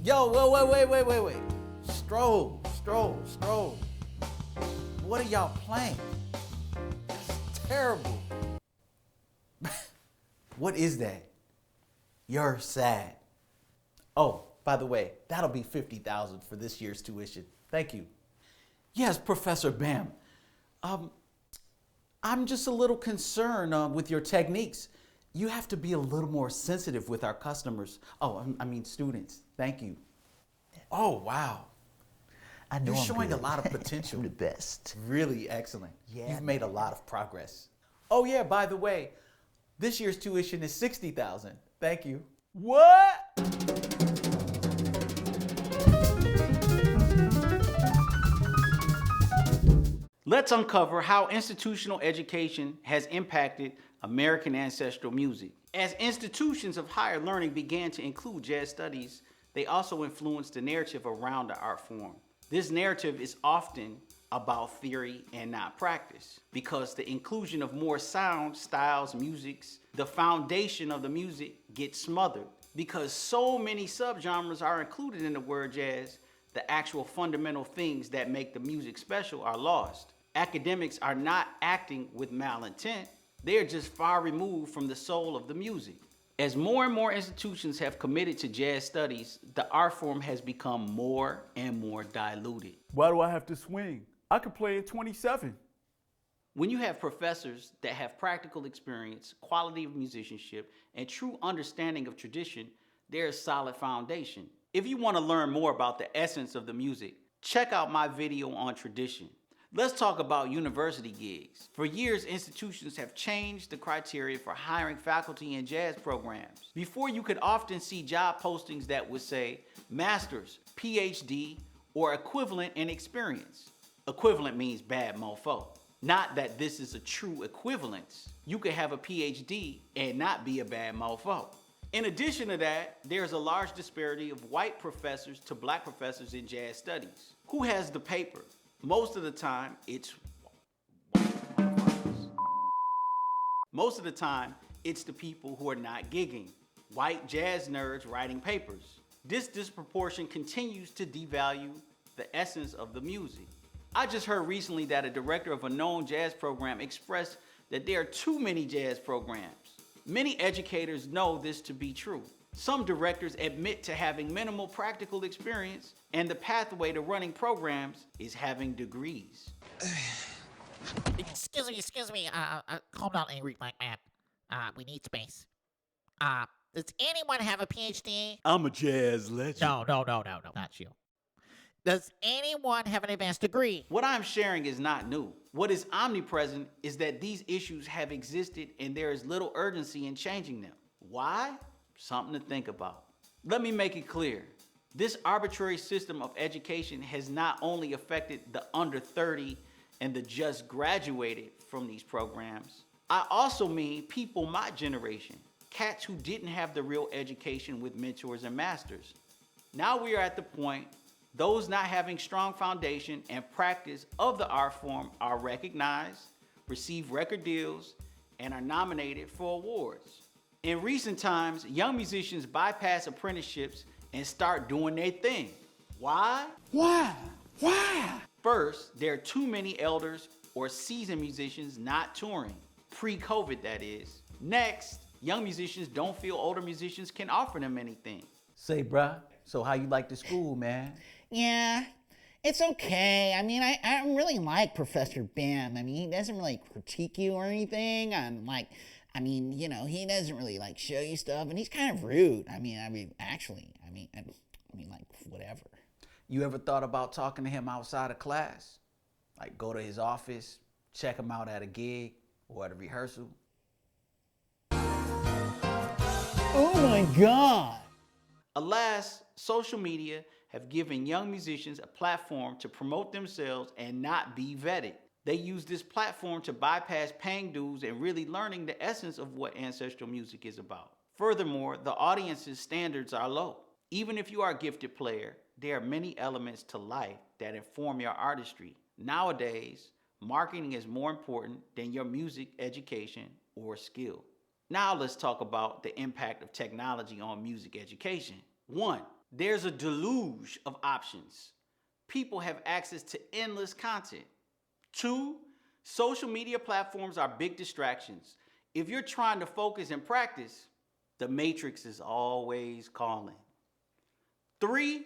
Yo, wait. Stroll. What are y'all playing? It's terrible. What is that? You're sad. Oh, by the way, that'll be $50,000 for this year's tuition. Thank you. Yes, Professor Bam. I'm just a little concerned with your techniques. You have to be a little more sensitive with our customers. Oh, I mean students. Thank you. Oh, wow. I know You're I'm showing good. a lot of potential. I'm the best. Really excellent. Yeah, You've made a lot of progress. Oh yeah, by the way, this year's tuition is $60,000. Thank you. What? Let's uncover how institutional education has impacted American ancestral music. As institutions of higher learning began to include jazz studies, they also influenced the narrative around the art form. This narrative is often about theory and not practice, because the inclusion of more sound, styles, musics, the foundation of the music gets smothered. Because so many subgenres are included in the word jazz, the actual fundamental things that make the music special are lost. Academics are not acting with malintent, they are just far removed from the soul of the music. As more and more institutions have committed to jazz studies, the art form has become more and more diluted. Why do I have to swing? I could play at 27. When you have professors that have practical experience, quality of musicianship, and true understanding of tradition, there's a solid foundation. If you want to learn more about the essence of the music, check out my video on tradition. Let's talk about university gigs. For years, institutions have changed the criteria for hiring faculty in jazz programs. Before, you could often see job postings that would say master's, PhD, or equivalent in experience. Equivalent means bad mofo. Not that this is a true equivalence. You could have a PhD and not be a bad mofo. In addition to that, there's a large disparity of white professors to black professors in jazz studies. Who has the paper? Most of the time, it's the people who are not gigging. White jazz nerds writing papers. This disproportion continues to devalue the essence of the music. I just heard recently that a director of a known jazz program expressed that there are too many jazz programs. Many educators know this to be true. Some directors admit to having minimal practical experience, and the pathway to running programs is having degrees. Excuse me. Calm down, angry black man. We need space. Does anyone have a PhD? I'm a jazz legend. No, not you. Does anyone have an advanced degree? What I'm sharing is not new. What is omnipresent is that these issues have existed and there is little urgency in changing them. Why? Something to think about. Let me make it clear. This arbitrary system of education has not only affected the under 30 and the just graduated from these programs. I also mean people my generation, cats who didn't have the real education with mentors and masters. Now we are at the point those not having strong foundation and practice of the art form are recognized, receive record deals, and are nominated for awards. In recent times, young musicians bypass apprenticeships and start doing their thing. Why? Why? First, there are too many elders or seasoned musicians not touring. Pre-COVID, that is. Next, young musicians don't feel older musicians can offer them anything. Say, bruh, so how you like the school, man? Yeah, it's okay. I mean, I really like Professor Bam. I mean, he doesn't really critique you or anything. He doesn't really like show you stuff, and he's kind of rude. I mean, whatever. You ever thought about talking to him outside of class? Like go to his office, check him out at a gig or at a rehearsal? Oh my God. Alas, social media have given young musicians a platform to promote themselves and not be vetted. They use this platform to bypass paying dues and really learning the essence of what ancestral music is about. Furthermore, the audience's standards are low. Even if you are a gifted player, there are many elements to life that inform your artistry. Nowadays, marketing is more important than your music education or skill. Now let's talk about the impact of technology on music education. 1. There's a deluge of options. People have access to endless content. 2, social media platforms are big distractions. If you're trying to focus and practice, the matrix is always calling. 3,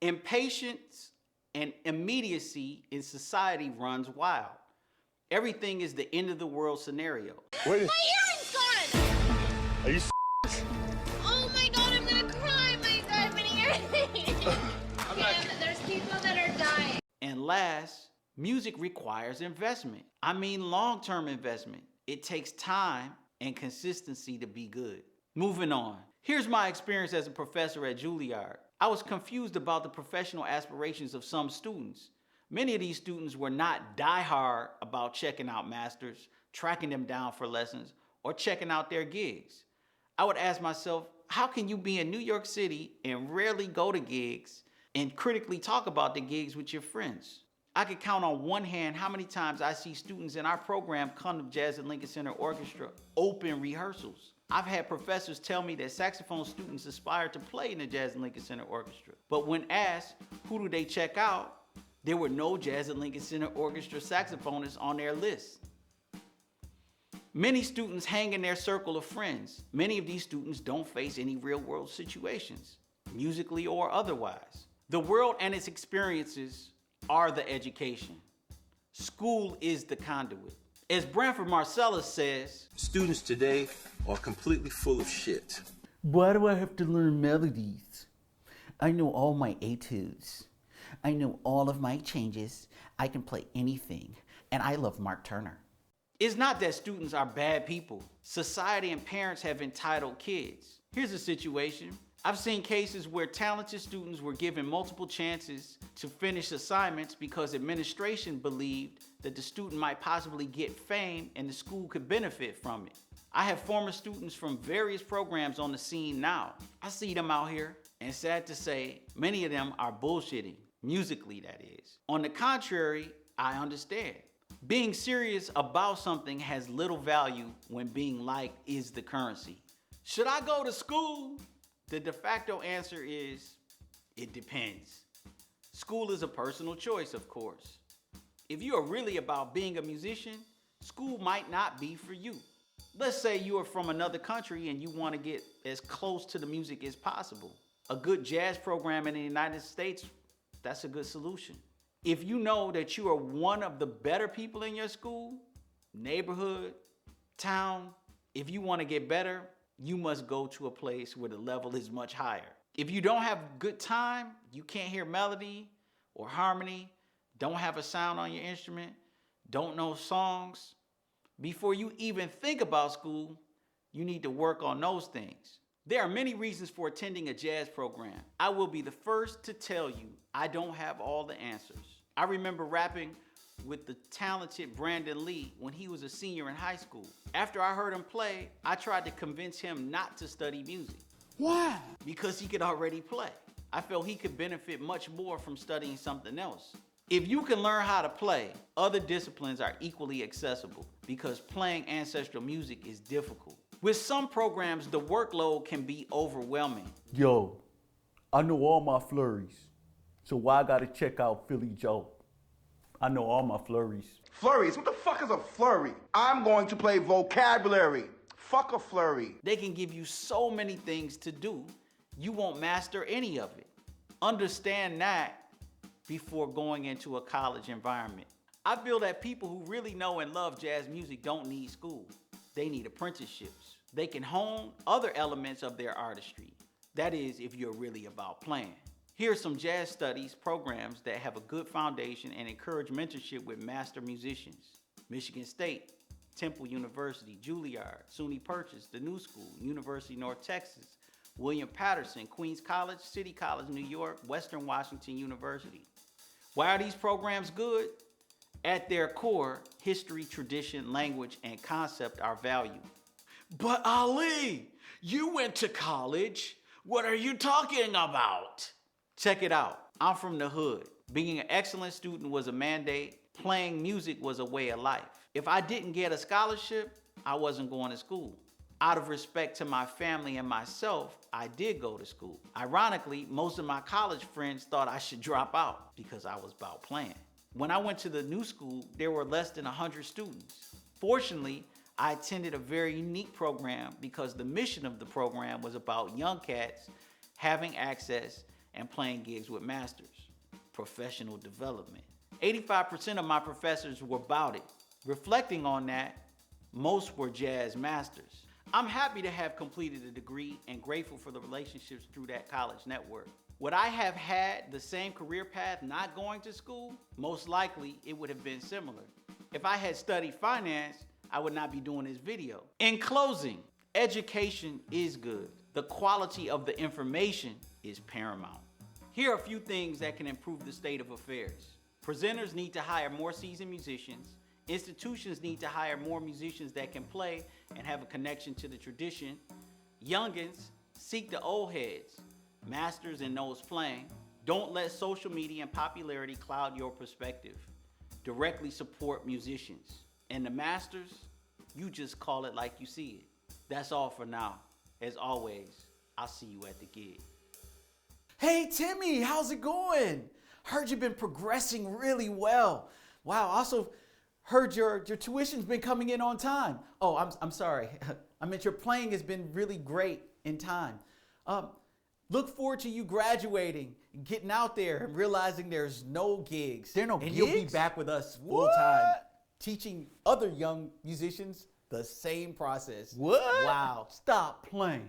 impatience and immediacy in society runs wild. Everything is the end of the world scenario. My earring's gone! Are you Oh my god, I'm gonna cry! I have an earring! Kim, there's people that are dying. And last, music requires investment. I mean long-term investment. It takes time and consistency to be good. Moving on. Here's my experience as a professor at Juilliard. I was confused about the professional aspirations of some students. Many of these students were not die-hard about checking out masters, tracking them down for lessons, or checking out their gigs. I would ask myself, how can you be in New York City and rarely go to gigs and critically talk about the gigs with your friends? I could count on one hand how many times I see students in our program come to Jazz at Lincoln Center Orchestra open rehearsals. I've had professors tell me that saxophone students aspire to play in the Jazz at Lincoln Center Orchestra. But when asked, who do they check out? There were no Jazz at Lincoln Center Orchestra saxophonists on their list. Many students hang in their circle of friends. Many of these students don't face any real-world situations, musically or otherwise. The world and its experiences are the education. School is the conduit. As Branford Marcellus says, students today are completely full of shit. Why do I have to learn melodies? I know all my etudes. I know all of my changes. I can play anything. And I love Mark Turner. it's not that students are bad people. Society and parents have entitled kids. Here's a situation. I've seen cases where talented students were given multiple chances to finish assignments because administration believed that the student might possibly get fame and the school could benefit from it. I have former students from various programs on the scene now. I see them out here, and sad to say, many of them are bullshitting, musically that is. On the contrary, I understand. Being serious about something has little value when being liked is the currency. Should I go to school? The de facto answer is, it depends. School is a personal choice, of course. If you are really about being a musician, school might not be for you. Let's say you are from another country and you want to get as close to the music as possible. A good jazz program in the United States, that's a good solution. If you know that you are one of the better people in your school, neighborhood, town, if you want to get better, you must go to a place where the level is much higher. If you don't have good time, you can't hear melody or harmony, don't have a sound on your instrument, don't know songs, before you even think about school, you need to work on those things. There are many reasons for attending a jazz program. I will be the first to tell you I don't have all the answers. I remember rapping with the talented Brandon Lee when he was a senior in high school. After I heard him play, I tried to convince him not to study music. Why? Because he could already play. I felt he could benefit much more from studying something else. If you can learn how to play, other disciplines are equally accessible because playing ancestral music is difficult. With some programs, the workload can be overwhelming. Yo, I know all my flurries, so why I gotta check out Philly Joe? I know all my flurries. Flurries? What the fuck is a flurry? I'm going to play vocabulary. Fuck a flurry. They can give you so many things to do, you won't master any of it. Understand that before going into a college environment. I feel that people who really know and love jazz music don't need school. They need apprenticeships. They can hone other elements of their artistry. That is, if you're really about playing. Here are some jazz studies programs that have a good foundation and encourage mentorship with master musicians. Michigan State, Temple University, Juilliard, SUNY Purchase, The New School, University of North Texas, William Patterson, Queens College, City College, New York, Western Washington University. Why are these programs good? At their core, history, tradition, language, and concept are valued. But Ali, you went to college. What are you talking about? Check it out. I'm from the hood. Being an excellent student was a mandate. Playing music was a way of life. If I didn't get a scholarship, I wasn't going to school. Out of respect to my family and myself, I did go to school. Ironically, most of my college friends thought I should drop out because I was about playing. When I went to the new school, there were less than 100 students. Fortunately, I attended a very unique program because the mission of the program was about young cats having access and playing gigs with masters. Professional development. 85% of my professors were about it. Reflecting on that, most were jazz masters. I'm happy to have completed a degree and grateful for the relationships through that college network. Would I have had the same career path not going to school? Most likely, it would have been similar. If I had studied finance, I would not be doing this video. In closing, education is good. The quality of the information is paramount. Here are a few things that can improve the state of affairs. Presenters need to hire more seasoned musicians. Institutions need to hire more musicians that can play and have a connection to the tradition. Youngins, seek the old heads, masters and those playing. Don't let social media and popularity cloud your perspective. Directly support musicians. And the masters, you just call it like you see it. That's all for now. As always, I'll see you at the gig. Hey Timmy, how's it going? Heard you've been progressing really well. Wow, also heard your tuition's been coming in on time. Oh, I'm sorry. I meant your playing has been really great in time. Look forward to you graduating, getting out there and realizing there's no gigs. There are no and gigs? you'll be back with us full time, teaching other young musicians the same process. What? Wow. Stop playing.